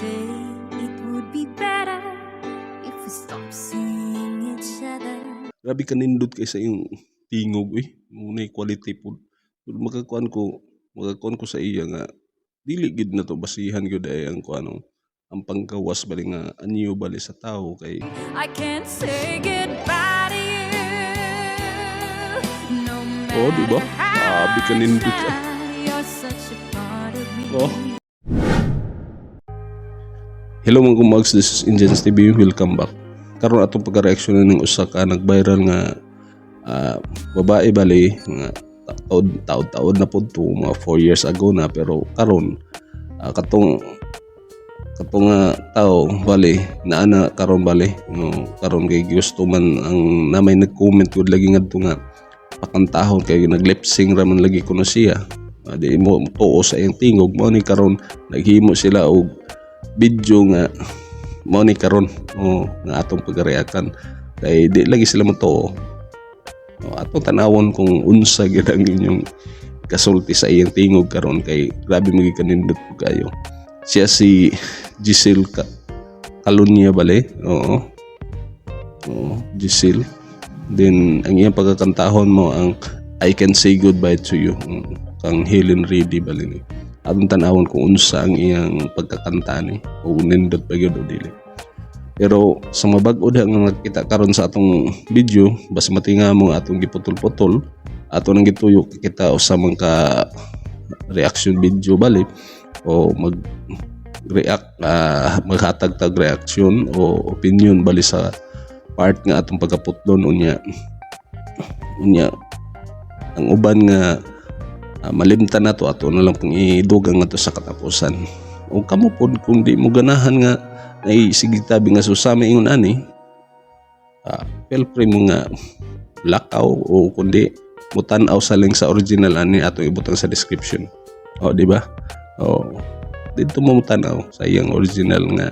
say it would be better if we stop seeing each other. Grabe ka nindot kay sa iyong tingog muna quality food. Magkakuan ko sa iya nga dili gid na to basihan gyud ay ang kuano ang panggawas bali nga anyo bali sa tao kay I can't say goodbye to you. No di ba? matter Grabe ka how I nindot ka. try, you're such a part of me. Oh. Hello mga kumags, this is Indians TV. Welcome back. Karon atong pagka-reaction ning usa ka nag-viral nga babae bali nga taod na pud to mga 4 years ago na, pero karon katong tao bali naana karon bali no, karon kay gusto man ang namay nag-comment gud lagi ngadto nga pakantahon kay nag-lip sync ra man lagi kuno siya. Di mo tuo sa iyang tingog mo ni karon naghimo sila og video nga mo ni karon nga atong pag-reactan kay di lagi sila motuo. Atong tanawon kung unsa gyud ang inyong kasulti sa iyang tingog karon kay grabe magikanindot po kayo. Siya si Giselle Calunya bale. Oo, Giselle. Then ang iyang pagkakantahon mo ang I Can Say Goodbye to You kang Helen Reddy bale ni. Atong tanawon kung unsa ang iyang pagkakanta ni o nindot pa gyud o dili. Pero sa mabag-o nga nakita karon sa atong video, basta matinga mo atong giputol-putol, ato nang gituyo kita usa man ka reaction video bali o maghatag tag reaction o opinion bali sa part nga atong pagkaputlon unya ang uban nga malimtan nato ato na lang kung idugang nga to sa katapusan. O kamo pod kung di mo ganahan nga ay sige tabi nga susama ingon ani, feel free mo nga lakaw o kundi mutan-aw sa link sa original ani ato ibutang sa description. Di ba? Dito mo mutan-aw sa iyang original nga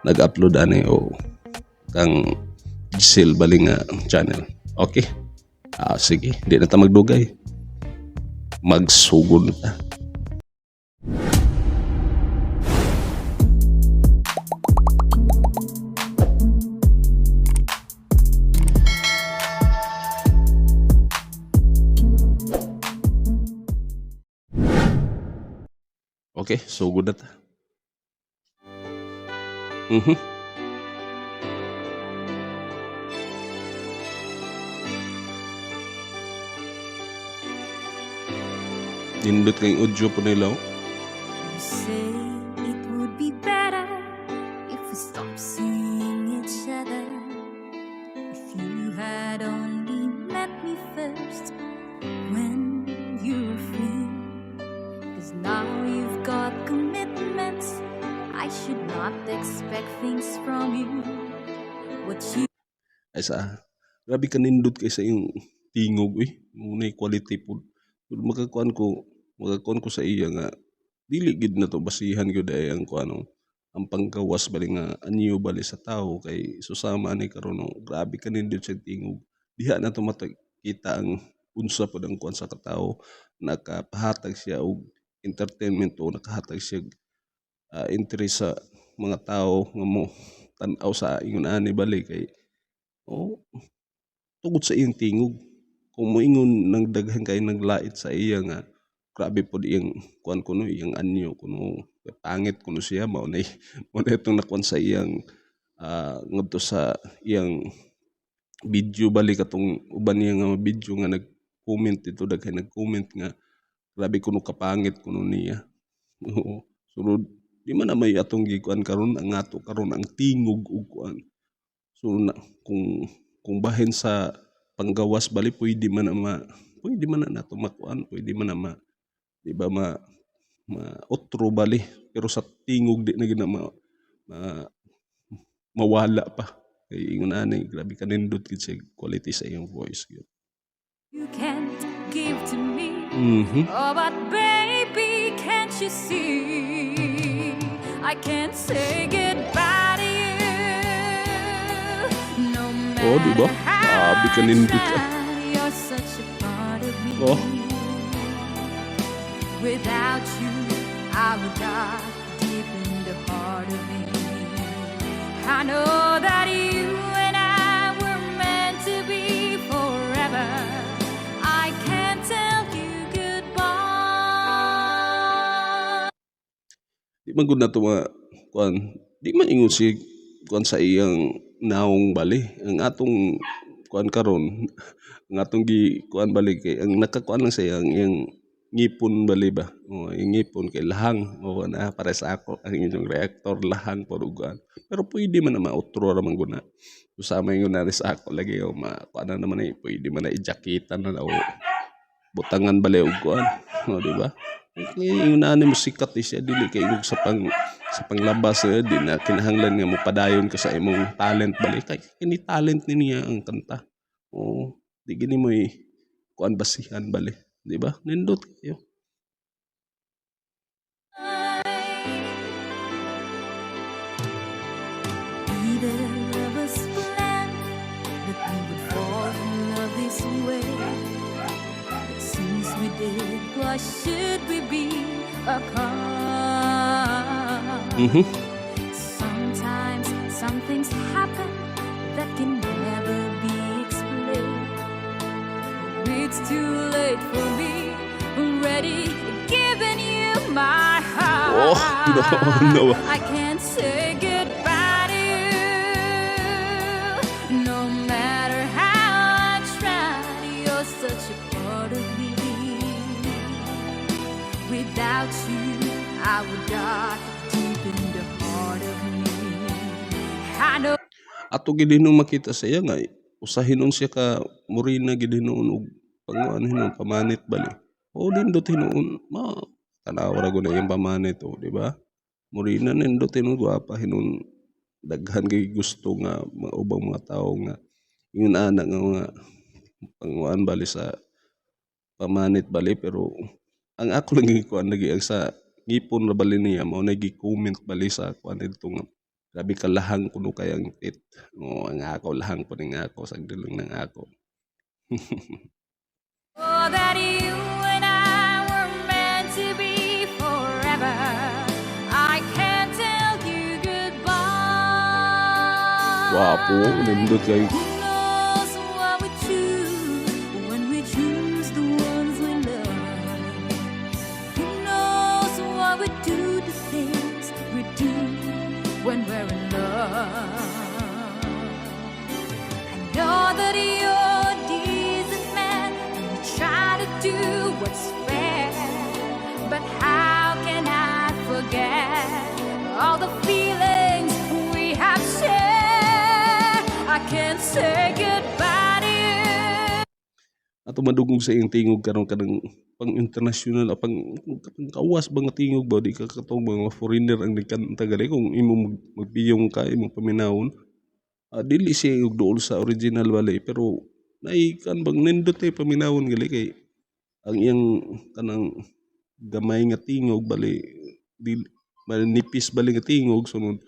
nag-upload ani o kang Giselle bali nga channel. Okay? Sige, di na ta magdugay. Magsugod ta. Okay, sugod na ta. Nindot kayong audio po nila. You say it would be better if we stop seeing each other. If you had only met me first when you were free. 'Cause now you've got commitments, I should not expect things from you. What you Ay grabe ka nindot kay sa iyong tingog muna quality food. Magkakuan ko sa iya nga dili gid na to basihan gyud ay ang kuano ang panggawas bali nga anyo bali sa tao kay susama ni karon grabe ka nindot sa tingog. Diha na to makita ang unsa pod ang kuan sa katao, nakapahatag siya og entertainment o nakahatag siya interest sa mga tao nga mo tan-aw sa ingon ani bali kay tungod sa iyang tingog. Kung moingon nang daghan kay naglait sa iya nga grabe pod iyang kuan kuno iyang anyo kuno pangit kuno siya mao na itong nakuan sa iyang ngadto sa iyang video bali katong uban niya nga video nga nag-comment dito daghan nag-comment nga grabe kuno kapangit kuno niya. Sunod di man na may atong gikuan karon ang ato karon ang tingog ug kuan. So kung bahin sa panggawas bali pwede man na nato makuan, pwede man na di ba utro bali, pero sa tingog di na gina mawala pa kay ingon ani grabe ka nindot gid sa quality sa iyong voice gyud. You can't give to me. Oh, but baby, can't you see? I can't say goodbye to you. No Di ba? matter how Grabe ka nindot ka. you're such a part of me. Without you, I would die deep in the heart of I know that you and I were meant to be forever. I can't tell you goodbye. Di man gud nato kuan, di man ingon si kuan sa iyang naong bali. Ang atong kuan karon, ang atong gi kuan bali kay ang nakakuan lang sa iyang ngipon bali ba. O yung ngipon kay lahang o na para sa ako ang inyong reactor lahang porugan. Pero pwede man na mautro ra man guna. Usama yung nari sa ako lagi o kuan na naman eh, pwede man na ijakitan na o butangan bali og kuan. O di ba? Kaya yung nani mo sikat siya dili kay yung sa panglabas di na kinahanglan nga mo padayon ka sa imong talent bali kay kini talent niya ang kanta. O di gini mo kuan basihan bali, di ba? Nindot kayo. Either of us planned that we would fall in love this way. But since we did, why should we be apart? Sometimes some things happen that can never be explained. It's too late for me, already given you my heart. Oh, no. I can't say goodbye to you, no matter how I try. You're such a part of me. Without you, I would die deep in the heart of me. I know. Ato gid hinuon makita sa iya nga usahinon siya ka murina gid hinuon og panguan hinuon pamanit bali. O nindot hinuon tanaw ra gud na yung pamanit o di ba? Murina nindot hinuon gwapa hinuon daghan kay gusto nga mga ubang mga tawo nga yun ana nga mga panguan bali sa pamanit bali pero ang ako lang gikuan lagi ang sa ngipon ra bali niya mao na gi-comment bali sa kuan dito nga grabe ka lahang kuno kayang tit. O ang ako lahang po ning ako sagdulong nang ako. Oh, that you and I were meant to be forever. I can't tell you goodbye. Wapo, nindot kayo. Who knows what we choose when we choose the ones we love? Who knows what we do, the things we do when we're in love? I know that you're a decent man and you try to do what's fair, but how can I forget all the feelings we have shared? I can't say goodbye to you. Ato madugog sa iyong tingog karon kanang pang international o pang kawas ba nga tingog ba di ka katong mga foreigner ang nagkanta gali kung imo magpiyong ka imong paminawon. Dili siya yung dool sa original bali pero naikan bang nindot ay paminawon gali kay ang iyang kanang gamay nga tingog bali nipis bali nga tingog sunod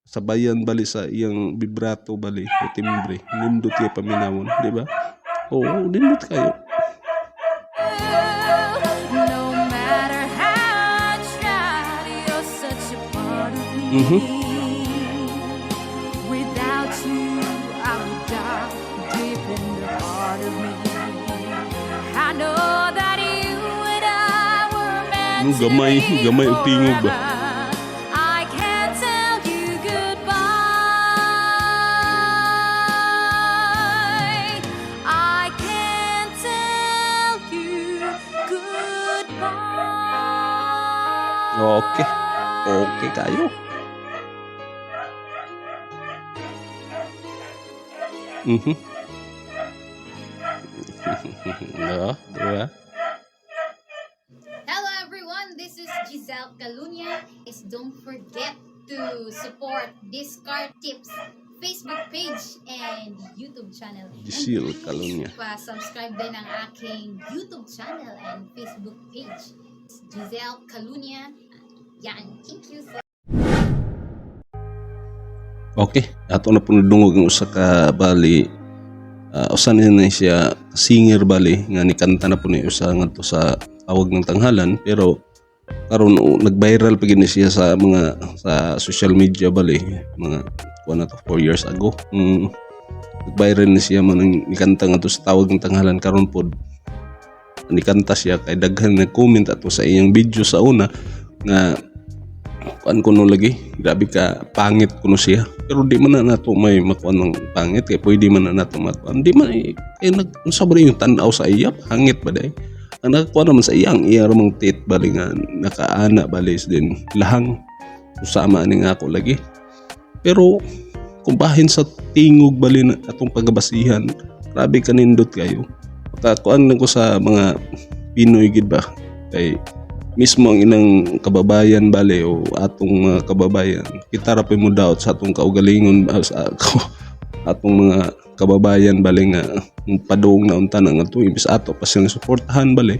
sabayan bali sa iyang vibrato bali o timbre nindot ay paminawon di ba? Oo, nindot kayo. No matter how I try, you're such a part of me. Without you, I would die deep in the heart of me. I know that you and I were meant to Gamay be og tingog ba? forever. I can't tell you goodbye. I can't tell you goodbye. Okay. Okay kayo. Diba? Hello everyone, this is Giselle Calunya. Don't forget to support Discard Tips Facebook page and YouTube channel. Giselle And Calunya. please pa-subscribe din ang aking YouTube channel and Facebook page. It's Giselle Calunya. Yan, thank you so Okay, ato na po nadungog ang usa ka bali usa na siya singer bali nga nikanta na po ni usa ngadto sa Awag ng Tanghalan pero karon nag-viral pa gid siya sa mga sa social media bali mga kuan na to 4 years ago. Nag-viral na siya man ang nikanta nga to sa tawag ng tanghalan karon pod. Nikanta siya kay daghan nag-comment ato sa iyang video sa una nga kuan kuno lagi grabe ka pangit kuno siya, pero di man na nato may makuan ng pangit kay pwede man na nato makuan, di man kay unsa ba yung tan-aw sa iya pangit ba day ang nakakuan naman sa iyang iya ramong tit bali nga nakaana balis din lahang usama ni nga ako lagi. Pero kung bahin sa tingog bali na atong pagabasihan, grabe kanindot kayo. Makakuan lang ko sa mga Pinoy gid ba kay mismo ang inang kababayan bali o atong mga kababayan kita ra mo daot sa atong kaugalingon sa atong mga kababayan bali nga padung na unta nga to imbis ato pa silang suportahan bali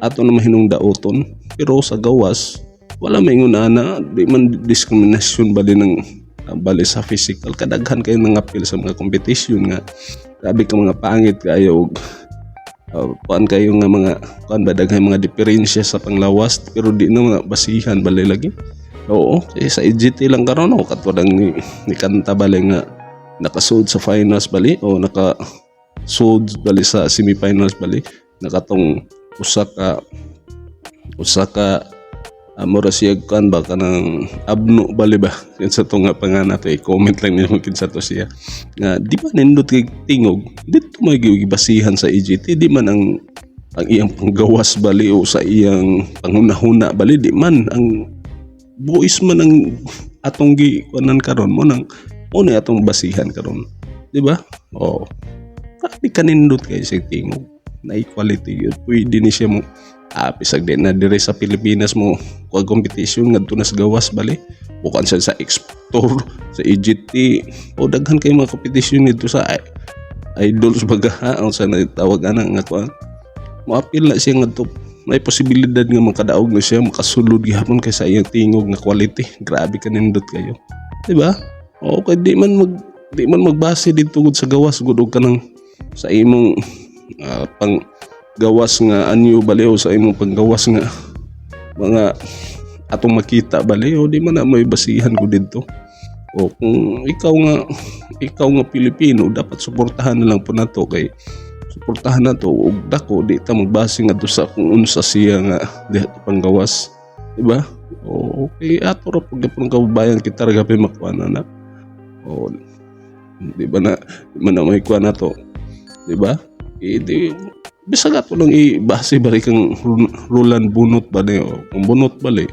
ato na mahinung daoton, pero sa gawas wala maingon ana di man diskriminasyon bali ng bali sa physical. Kadaghan kayo nangapil sa mga competition nga grabe ka mga pangit kayo kuan kayo nga mga kuan ba daghay mga diferensya sa panglawas, pero di na mga basihan bali lagi. Oo, sa EGT lang karon o katulad ni kanta bali nga nakasud sa finals bali o nakasud bali sa semifinals bali nakatong usa ka mura siya kan ba kanang abno bali ba kinsa to nga panganap comment lang niyo kinsa to siya nga di ba nindot kay tingog dito may gibasihan sa EGT, di man ang iyang panggawas bali o sa iyang pangunahuna bali, di man ang buis man ang atong gikuanan karon mo nang una atong basihan karon, di ba? Oh, grabe kanindot kay sa tingog na equality yun, pwede ni siya mo pisag din na dire sa Pilipinas mo kuag competition ngadto na sa gawas bali bukan siya sa explore sa EGT o daghan kay mga competition dito sa idols baga ang sa tawag ana nga kuan moapil na siya ngadto may posibilidad nga makadaog na siya makasulod gihapon kay sa iyang tingog nga quality. Grabe kanindot kayo, di ba? O kay di man magbase dito gud sa gawas gud og kanang sa imong pang gawas nga anyo bali o sa imong panggawas nga mga atong makita bali o di man na may basihan ko dito. O kung ikaw nga Pilipino dapat suportahan na lang po nato kay suportahan nato og dako di ta magbase nga sa kung unsa siya nga diha panggawas, di ba? O okay ato ra pag kababayan kita ra gapay makuan na o di ba na may kuan nato, di ba? Di bisag ato lang ibase bali kang Roland bunot ba o kung bunot bali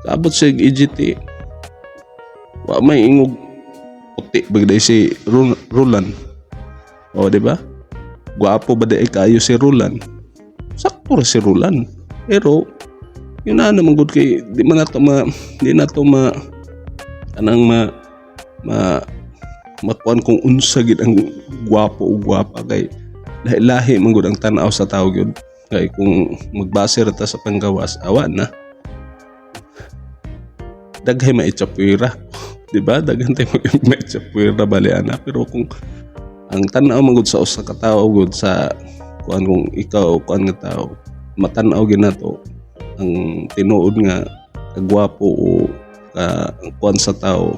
sabot sa EGT wa may ingog puti bagday si Roland, o di ba? Gwapo ba day kayo si Roland, sakto ra si Roland, pero yun na naman gud kay di nato anang makuan kung unsa gid ang gwapo o gwapa kay lahi man gud ang tan-aw sa tao gyud kay kung magbase ra ta sa panggawas awa na daghay maitsapwira, di ba? Daghan tay maitsapwira bali ana, pero kung ang tan-aw man gud sa usa ka tawo gud sa kuan kung ikaw kuan nga tawo matan-aw gyud nato ang tinuod nga kagwapo o kuan sa tawo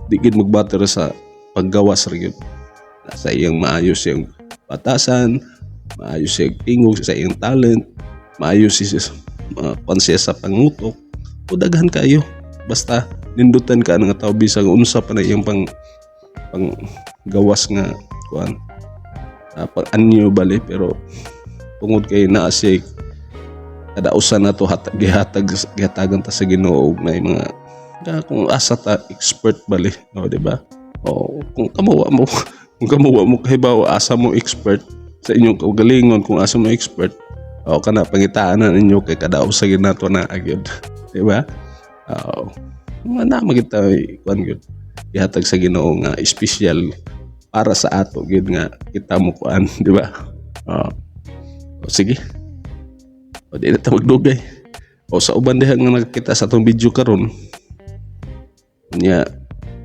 di gid magbater sa paggawas ra gyud sa iyang maayos siyang batasan, maayos siyang tingog sa iyang talent, maayos siya siya sa pangutok o daghan kayo basta nindutan ka nga tao bisag unsa pa na iyang pang gawas nga kuan pang anyo bali, pero tungod kay naa siya kadausan na to gihatagan ta sa Ginoo may mga kung asa ta expert bali, o di ba? O kung kamuwa mo kahibaw asa mo expert sa inyong kaugalingon, kung asa mo expert o kana pangitaan ninyo kay kadaog sa ginato na agad, di ba? Na magita kuan gyud ihatag sa Ginoo nga espesyal para sa ato gyud nga kita mo kuan, di ba? O sige, o di na ta magdugay o sa uban diha nga nakakita sa atong video karon nya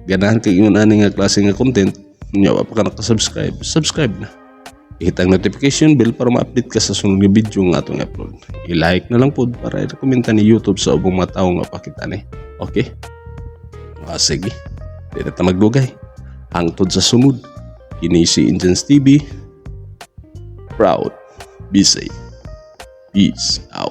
ganahan kay ingon ani nga klase nga content nya wa pa ka nakasubscribe, subscribe na, ihitang notification bell para ma-update ka sa sunod nga video nga atong upload. I-like na lang pod para i-komenta ni YouTube sa ubang mga tawo nga pakita ni. Okay? Sige. Di na ta magdugay. Hangtod sa sunod. Kini si Indians TV. Proud. Be safe. Peace out.